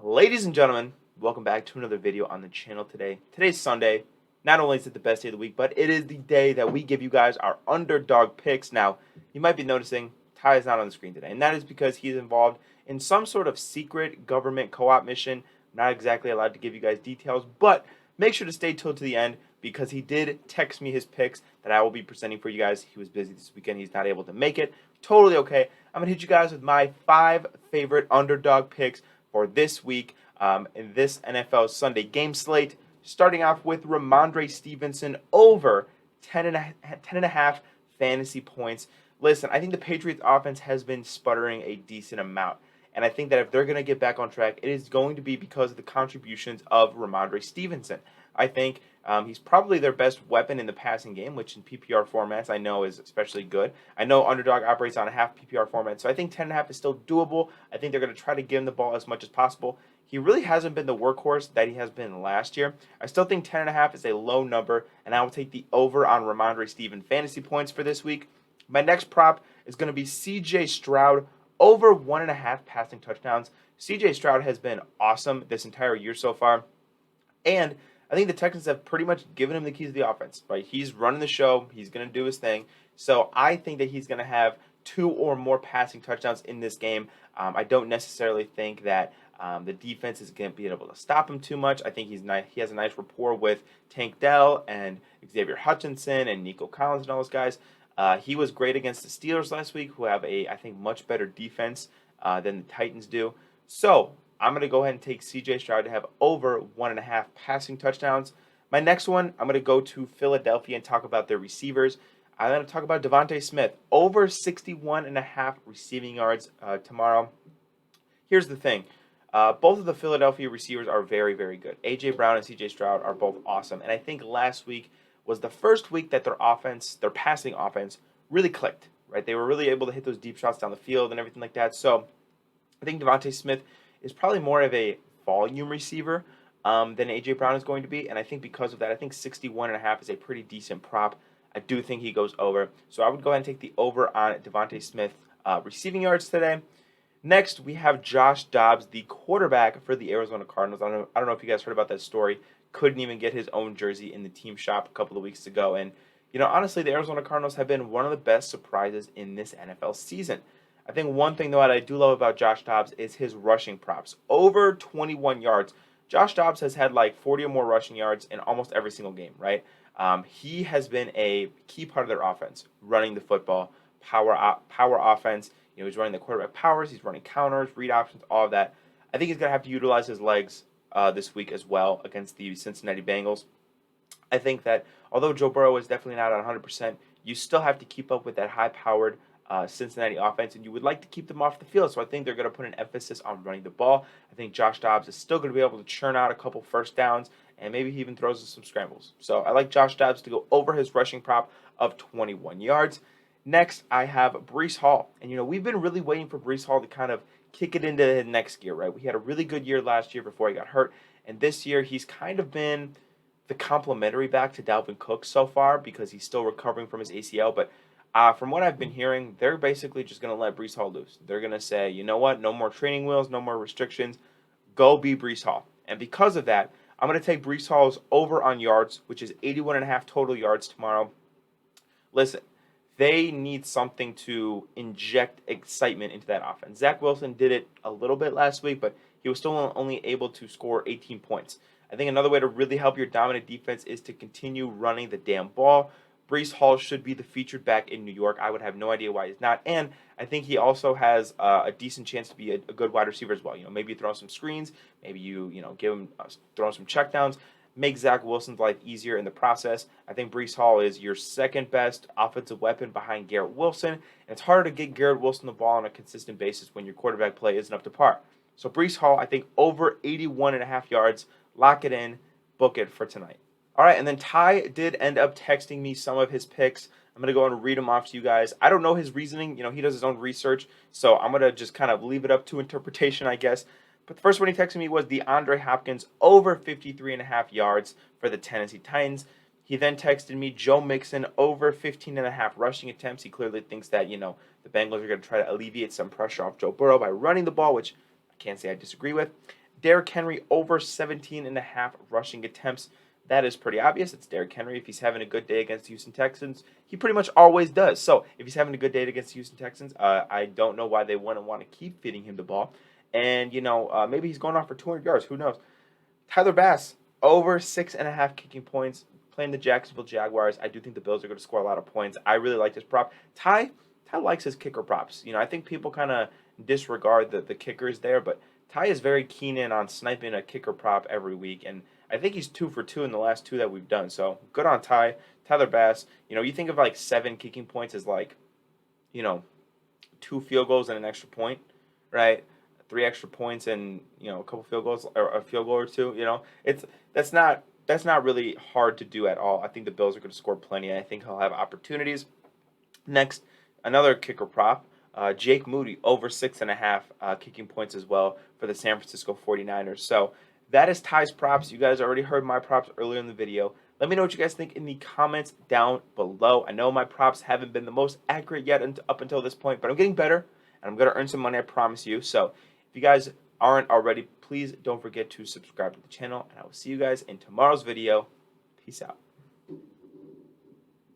Ladies and gentlemen, welcome back to another video on the channel today. Today's Sunday. Not only is it the best day of the week, but it is the day that we give you guys our underdog picks. Now, you might be noticing Ty is not on the screen today, and that is because he's involved in some sort of secret government co-op mission. I'm not exactly allowed to give you guys details, but make sure to stay till to the end because he did text me his picks that I will be presenting for you guys. He was busy this weekend. He's not able to make it. Totally okay. I'm going to hit you guys with my 5 favorite underdog picks for this week in this NFL Sunday game slate. Starting off with Ramondre Stevenson over 10.5 fantasy points. Listen, I think the Patriots offense has been sputtering a decent amount. And I think that if they're going to get back on track, it is going to be because of the contributions of Ramondre Stevenson. I think he's probably their best weapon in the passing game, which in PPR formats I know is especially good. I know Underdog operates on a half PPR format, so I think 10.5 is still doable. I think they're going to try to give him the ball as much as possible. He really hasn't been the workhorse that he has been last year. I still think 10.5 is a low number, and I will take the over on Ramondre Stevenson fantasy points for this week. My next prop is going to be C.J. Stroud over 1.5 passing touchdowns. C.J. Stroud has been awesome this entire year so far, and I think the Texans have pretty much given him the keys to the offense. Right, he's running the show. He's going to do his thing. So I think that he's going to have 2 or more passing touchdowns in this game. I don't necessarily think that the defense is going to be able to stop him too much. I think he has a nice rapport with Tank Dell and Xavier Hutchinson and Nico Collins and all those guys. He was great against the Steelers last week, who have I think, much better defense than the Titans do. So I'm going to go ahead and take C.J. Stroud to have over 1.5 passing touchdowns. My next one, I'm going to go to Philadelphia and talk about their receivers. I'm going to talk about Devontae Smith, over 61.5 receiving yards tomorrow. Here's the thing. Both of the Philadelphia receivers are very, very good. A.J. Brown and C.J. Stroud are both awesome. And I think last week was the first week that their passing offense, really clicked. Right, they were really able to hit those deep shots down the field and everything like that. So I think Devontae Smith is probably more of a volume receiver than A.J. Brown is going to be. And I think because of that, I think 61.5 is a pretty decent prop. I do think he goes over. So I would go ahead and take the over on Devontae Smith receiving yards today. Next, we have Josh Dobbs, the quarterback for the Arizona Cardinals. I don't know if you guys heard about that story. Couldn't even get his own jersey in the team shop a couple of weeks ago. And, honestly, the Arizona Cardinals have been one of the best surprises in this NFL season. I think one thing, though, that I do love about Josh Dobbs is his rushing props. Over 21 yards. Josh Dobbs has had like 40 or more rushing yards in almost every single game, right? He has been a key part of their offense, running the football, power offense. He's running the quarterback powers, he's running counters, read options, all of that. I think he's going to have to utilize his legs this week as well against the Cincinnati Bengals. I think that although Joe Burrow is definitely not at 100%, you still have to keep up with that high-powered Cincinnati offense, and you would like to keep them off the field. So I think they're going to put an emphasis on running the ball. I think Josh Dobbs is still going to be able to churn out a couple first downs, and maybe he even throws some scrambles. So I like Josh Dobbs to go over his rushing prop of 21 yards. Next, I have Breece Hall. And, we've been really waiting for Breece Hall to kind of kick it into the next gear, right? We had a really good year last year before he got hurt. And this year, he's kind of been the complimentary back to Dalvin Cook so far because he's still recovering from his ACL. But from what I've been hearing, they're basically just going to let Breece Hall loose. They're going to say, you know what? No more training wheels, no more restrictions. Go be Breece Hall. And because of that, I'm going to take Breece Hall's over on yards, which is 81.5 total yards tomorrow. Listen, they need something to inject excitement into that offense. Zach Wilson did it a little bit last week, but he was still only able to score 18 points. I think another way to really help your dominant defense is to continue running the damn ball. Breece Hall should be the featured back in New York. I would have no idea why he's not. And I think he also has a decent chance to be a good wide receiver as well. Maybe you throw some screens. Maybe you give him throw some checkdowns. Make Zach Wilson's life easier in the process. I think Breece Hall is your second best offensive weapon behind Garrett Wilson. And it's harder to get Garrett Wilson the ball on a consistent basis when your quarterback play isn't up to par. So Breece Hall, I think over 81.5 yards. Lock it in. Book it for tonight. All right, and then Ty did end up texting me some of his picks. I'm going to go and read them off to you guys. I don't know his reasoning. He does his own research. So I'm going to just kind of leave it up to interpretation, I guess. But the first one he texted me was DeAndre Hopkins over 53.5 yards for the Tennessee Titans. He then texted me Joe Mixon over 15.5 rushing attempts. He clearly thinks that, the Bengals are going to try to alleviate some pressure off Joe Burrow by running the ball, which I can't say I disagree with. Derrick Henry over 17.5 rushing attempts. That is pretty obvious. It's Derrick Henry. If he's having a good day against the Houston Texans, he pretty much always does. So if he's having a good day against the Houston Texans, I don't know why they wouldn't want to keep feeding him the ball. And, maybe he's going off for 200 yards. Who knows? Tyler Bass, over 6.5 kicking points, playing the Jacksonville Jaguars. I do think the Bills are going to score a lot of points. I really like this prop. Ty likes his kicker props. I think people kind of disregard the kickers there, but Ty is very keen in on sniping a kicker prop every week, and I think he's 2 for 2 in the last 2 that we've done. So good on Ty. Tyler Bass, you think of like 7 kicking points as like, 2 field goals and an extra point, right? 3 extra points and a couple field goals or a field goal or two. That's not really hard to do at all. I think the Bills are going to score plenty. I think he'll have opportunities. Next, another kicker prop. Jake Moody over 6.5 kicking points as well for the San Francisco 49ers. So that is Ty's props. You guys already heard my props earlier in the video. Let me know what you guys think in the comments down below. I know my props haven't been the most accurate yet up until this point, but I'm getting better, and I'm going to earn some money, I promise you. So if you guys aren't already, please don't forget to subscribe to the channel, and I will see you guys in tomorrow's video. Peace out.